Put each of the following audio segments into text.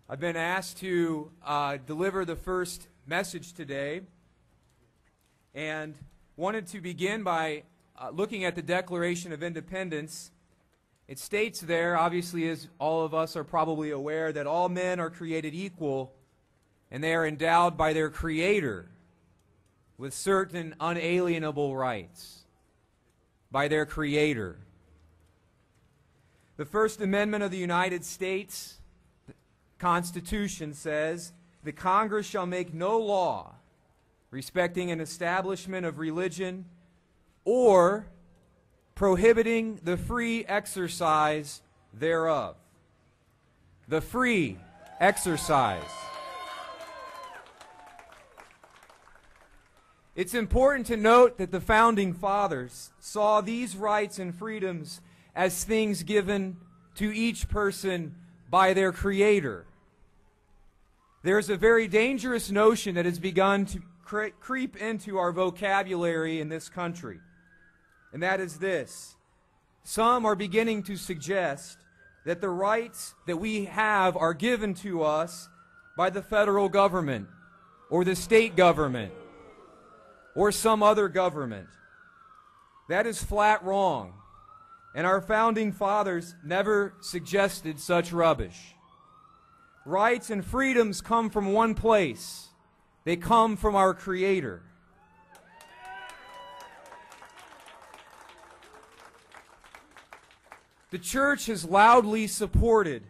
I've been asked to deliver the first message today, and wanted to begin by looking at the Declaration of Independence. It states there, obviously, as all of us are probably aware, that all men are created equal and they are endowed by their Creator with certain unalienable rights. By their Creator. The First Amendment of the United States Constitution says, "The Congress shall make no law respecting an establishment of religion or prohibiting the free exercise thereof." The free exercise. It's important to note that the Founding Fathers saw these rights and freedoms as things given to each person by their Creator. There's a very dangerous notion that has begun to creep into our vocabulary in this country, and that is this. Some are beginning to suggest that the rights that we have are given to us by the federal government or the state government or some other government. That is flat wrong, and our Founding Fathers never suggested such rubbish. Rights and freedoms come from one place. They come from our Creator. The church has loudly supported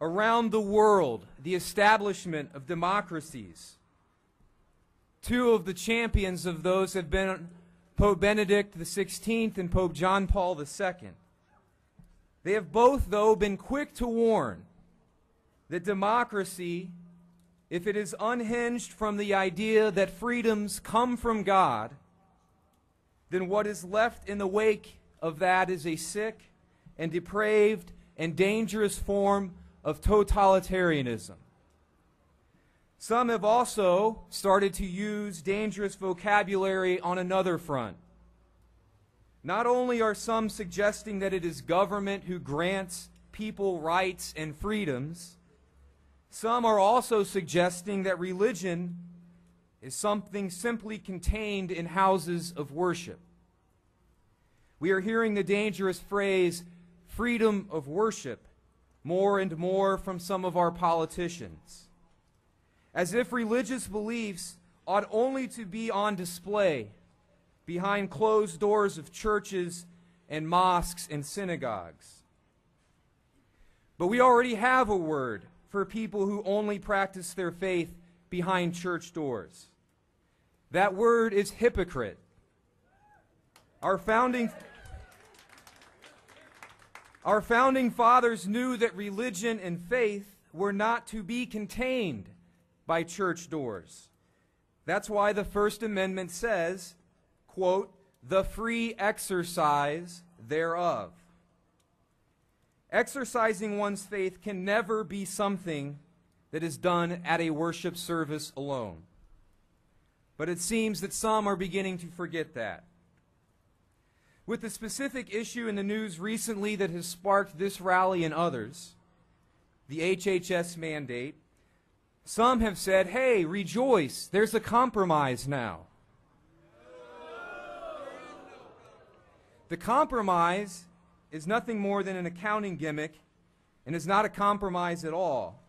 around the world the establishment of democracies. Two of the champions of those have been Pope Benedict XVI and Pope John Paul II. They have both, though, been quick to warn that democracy, if it is unhinged from the idea that freedoms come from God, then what is left in the wake of that is a sick and depraved and dangerous form of totalitarianism. Some have also started to use dangerous vocabulary on another front. Not only are some suggesting that it is government who grants people rights and freedoms, some are also suggesting that religion is something simply contained in houses of worship. We are hearing the dangerous phrase, freedom of worship, more and more from some of our politicians, as if religious beliefs ought only to be on display behind closed doors of churches and mosques and synagogues. But we already have a word for people who only practice their faith behind church doors. That word is hypocrite. Our founding fathers knew that religion and faith were not to be contained by church doors. That's why the First Amendment says, quote, "the free exercise thereof." Exercising one's faith can never be something that is done at a worship service alone. But it seems that some are beginning to forget that. With the specific issue in the news recently that has sparked this rally and others, the HHS mandate, some have said, hey, rejoice, there's a compromise now. The compromise is nothing more than an accounting gimmick and is not a compromise at all,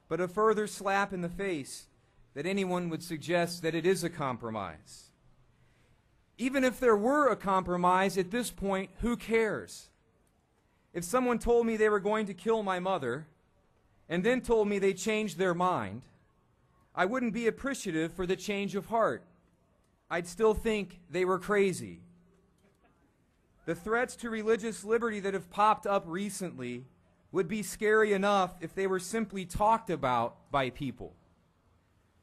but a further slap in the face that anyone would suggest that it is a compromise. Even if there were a compromise at this point, who cares? If someone told me they were going to kill my mother and then told me they changed their mind, I wouldn't be appreciative for the change of heart. I'd still think they were crazy. The threats to religious liberty that have popped up recently would be scary enough if they were simply talked about by people.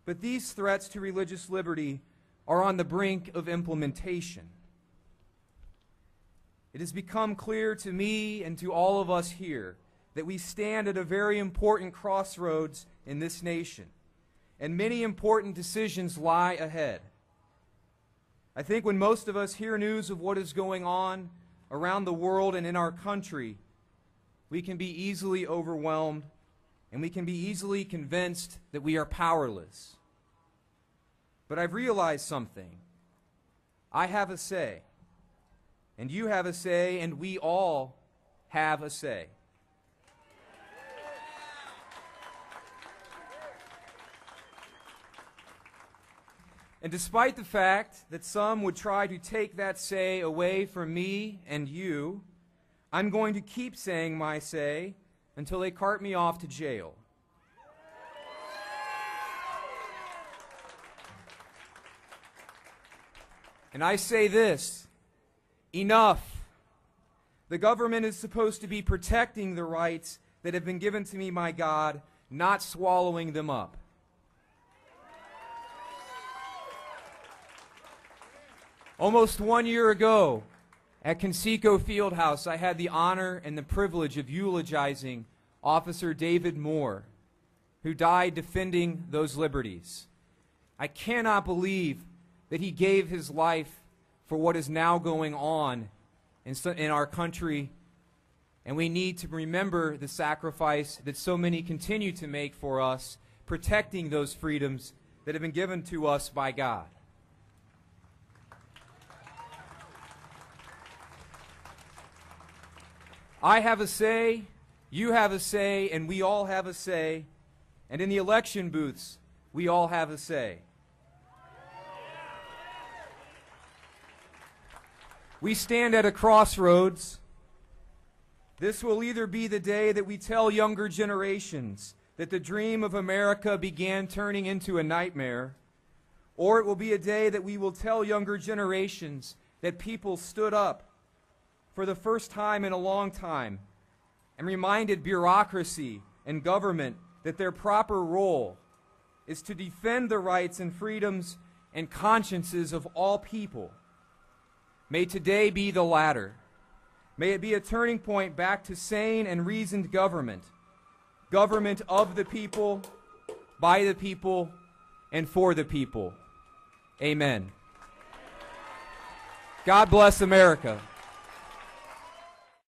But these threats to religious liberty are on the brink of implementation. It has become clear to me and to all of us here that we stand at a very important crossroads in this nation, and many important decisions lie ahead. I think when most of us hear news of what is going on around the world and in our country, we can be easily overwhelmed and we can be easily convinced that we are powerless. But I've realized something. I have a say, and you have a say, and we all have a say. And despite the fact that some would try to take that say away from me and you, I'm going to keep saying my say until they cart me off to jail. And I say this, enough. The government is supposed to be protecting the rights that have been given to me by God, not swallowing them up. Almost 1 year ago, at Conseco Fieldhouse, I had the honor and the privilege of eulogizing Officer David Moore, who died defending those liberties. I cannot believe that he gave his life for what is now going on in our country, and we need to remember the sacrifice that so many continue to make for us, protecting those freedoms that have been given to us by God. I have a say, you have a say, and we all have a say. And in the election booths, we all have a say. We stand at a crossroads. This will either be the day that we tell younger generations that the dream of America began turning into a nightmare, or it will be a day that we will tell younger generations that people stood up for the first time in a long time and reminded bureaucracy and government that their proper role is to defend the rights and freedoms and consciences of all people. May today be the latter. May it be a turning point back to sane and reasoned government, government of the people, by the people, and for the people. Amen. God bless America.